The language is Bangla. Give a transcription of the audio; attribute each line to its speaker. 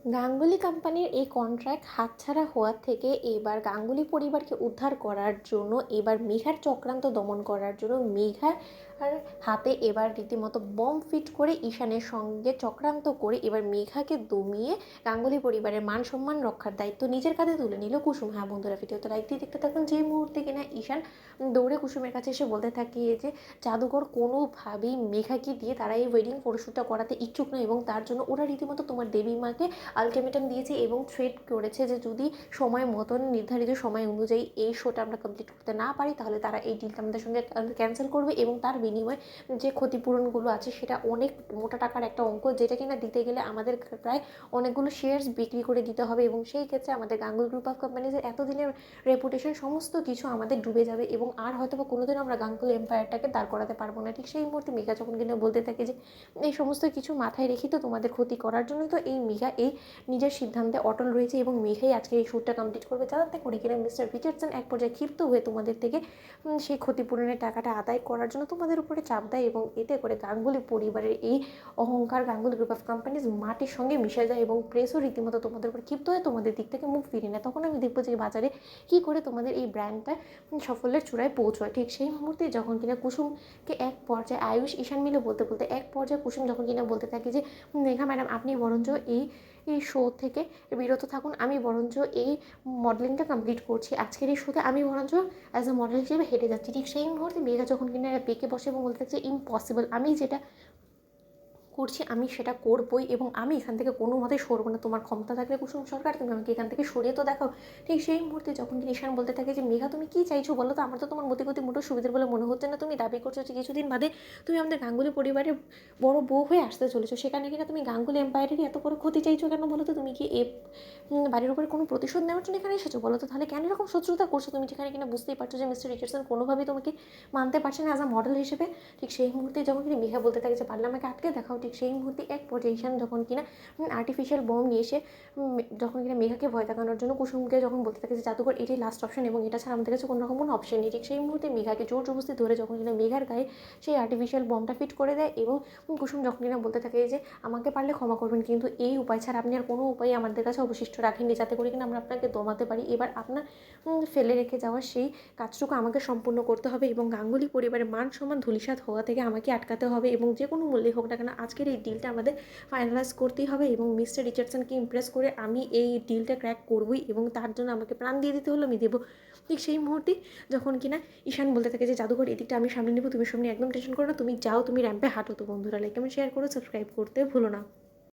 Speaker 1: গাঙ্গুলি কোম্পানির এই কন্ট্রাক্ট হাতছাড়া হওয়ার থেকে এবার গাঙ্গুলি পরিবারকে উদ্ধার করার জন্য, এবার মেঘার চক্রান্ত দমন করার জন্য মেঘার হাতে এবার রীতিমতো বম ফিট করে ঈশানের সঙ্গে চক্রান্ত করে এবার মেঘাকে দমিয়ে গাঙ্গুলি পরিবারের মান সম্মান রক্ষার দায়িত্ব নিজের কাঁধে তুলে নিল কুসুম। হ্যাঁ বন্ধুরা, ভিডিওতে লাইক দিয়ে দেখতে থাকুন। যে মুহূর্তে কিনা ঈশান দৌড়ে কুসুমের কাছে এসে বলতে থাকে যে জাদুঘর কোনোভাবেই মেঘাকে দিয়ে তারা এই ওয়েডিং ফটোশ্যুটটা করাতে ইচ্ছুক নয় এবং তার জন্য ওরা রীতিমতো তোমার দেবী মাকে আলটিমেটাম দিয়েছে এবং থ্রেট করেছে যে যদি সময় মতন নির্ধারিত সময় অনুযায়ী এই শোটা আমরা কমপ্লিট করতে না পারি তাহলে তারা এই ডিলটা আমাদের সঙ্গে ক্যান্সেল করবে এবং তার বিনিময়ে যে ক্ষতিপূরণগুলো আছে সেটা অনেক মোটা টাকার একটা অঙ্ক, যেটা কিনা দিতে গেলে আমাদের প্রায় অনেকগুলো শেয়ার্স বিক্রি করে দিতে হবে এবং সেই ক্ষেত্রে আমাদের গাঙ্গুলি গ্রুপ অফ কোম্পানিজের এতদিনের রেপুটেশন সমস্ত কিছু আমাদের ডুবে যাবে এবং আর হয়তো বা কোনোদিন আমরা গাঙ্গুলি এম্পায়ারটাকে দাঁড় করাতে পারবো না। ঠিক সেই মুহূর্তে মেঘা যখন কিনা বলতে থাকে যে এই সমস্ত কিছু মাথায় রেখে তো তোমাদের ক্ষতি করার জন্যই তো এই মেঘা এই নিজের সিদ্ধান্তে অটল রয়েছে এবং মেঘাই আজকে এই শ্যুটটা কমপ্লিট করবে, যাতে করে কিনা মিস্টার রিচার্ডসন এক পর্যায়ে ক্ষিপ্ত হয়ে তোমাদের থেকে সেই ক্ষতিপূরণের টাকাটা আদায় করার জন্য তোমাদের উপরে চাপ দেয় এবং এতে করে গাঙ্গুলি পরিবারের এই অহংকার গাঙ্গুলি গ্রুপ অফ কোম্পানিজ মাটির সঙ্গে মিশে যায় এবং প্রেসও রীতিমতো তোমাদের উপর ক্ষিপ্ত হয়ে তোমাদের দিক থেকে মুখ ফিরিয়ে নেয়। তখন আমি দেখবো যে বাজারে কী করে তোমাদের এই ব্র্যান্ডটা সাফল্যের চূড়ায় পৌঁছয়। ঠিক সেই মুহূর্তে যখন কিনা কুসুমকে এক পর্যায়ে আয়ুষ ঈশান মিলে বলতে বলতে এক পর্যায়ে কুসুম যখন কিনা বলতে থাকে যে মেঘা ম্যাডাম আপনি বরঞ্চ এই শো থেকে বিরত থাকুন, আমি বরঞ্চ এই মডেলিংটা কমপ্লিট করছি, আজকের এই শোতে আমি বরঞ্চ অ্যাজ এ মডেল হিসেবে হেঁটে যাচ্ছি। ঠিক সেই মুহূর্তে মেঘা যখন কিনা পেকে বসে এবং বলতে থাকছে ইম্পসিবল, আমি যেটা করছি আমি সেটা করবই এবং আমি এখান থেকে কোনো মতেই সরবো না, তোমার ক্ষমতা থাকলে কুসুম সরকার তুমি আমাকে এখান থেকে সরিয়ে তো দেখাও। ঠিক সেই মুহূর্তে যখন কি ঈশান বলতে থাকে যে মেঘা তুমি কী চাইছো বলো তো, আমার তো তোমার মতিগতি মোটেও সুবিধার বলে মনে হচ্ছে না, তুমি দাবি করছো যে কিছুদিন বাদে তুমি আমাদের গাঙ্গুলি পরিবারের বড় বউ হয়ে আসতে চলেছো, সেখানে কিনা তুমি গাঙ্গুলি এম্পায়ারেরই এত বড় ক্ষতি চাইছো কেন বলো তো? তুমি কি এ বাড়ির উপরে কোনো প্রতিশোধ নেওয়ার জন্য এখানে এসেছো বলো তো? তাহলে কেন এরকম শত্রুতা করছো তুমি, যেখানে কিনা বুঝতেই পারছো যে মিস্টার রিচার্ডসন কোনোভাবেই তোমাকে মানতে পারছে না অ্যাজ আ মডেল হিসেবে। ঠিক সেই মুহূর্তে যখন কিনা মেঘা বলতে থাকে যে পারলে আমাকে আটকে দেখাও, ঠিক সেই মুহূর্তে এক পর্যায়ে ঈশান যখন কিনা আর্টিফিশিয়াল বম নিয়ে এসে যখন কিনা মেঘাকে ভয় দেখানোর জন্য কুসুমকে যখন বলতে থাকে যে জাদুঘর এটাই লাস্ট অপশন এবং এটা ছাড়া আমাদের কাছে কোনো রকম কোনো অপশন নেই, ঠিক সেই মুহূর্তে মেঘাকে জোর জবরদস্তি ধরে যখন কিনা মেঘার গায়ে সেই আর্টিফিশিয়াল বমটা ফিট করে দেয় এবং কুসুম যখন কিনা বলতে থাকে যে আমাকে পারলে ক্ষমা করবেন, কিন্তু এই উপায় ছাড়া আপনি আর কোনো উপায় আমাদের কাছে অবশিষ্ট রাখেননি যাতে করে কিনা আমরা আপনাকে দমাতে পারি। এবার আপনার ফেলে রেখে যাওয়া সেই কাজটুকু আমাকে সম্পূর্ণ করতে হবে এবং গাঙ্গুলি পরিবারের মান সম্মান ধূলিসাৎ হওয়া থেকে আমাকে আটকাতে হবে এবং যে কোনো মূল্যে হোক না কেন আজকের এই ডিলটা আমাদের ফাইনালাইজ করতেই হবে এবং মিস্টার রিচার্ডসনকে ইমপ্রেস করে আমি এই ডিলটা ক্র্যাক করবই এবং তার জন্য আমাকে প্রাণ দিয়ে দিতে হলো আমি দেবো। ঠিক সেই মুহূর্তে যখন কিনা ঈশান বলতে থাকে যে জাদুঘর এদিকটা আমি সামনে নেবো, তুমি সামনে একদম টেনশন করো না, তুমি যাও, তুমি র্যাম্পে হাঁটো। তো বন্ধুরা লাইক কমেন্ট শেয়ার করো, সাবস্ক্রাইব করতে ভুলো না।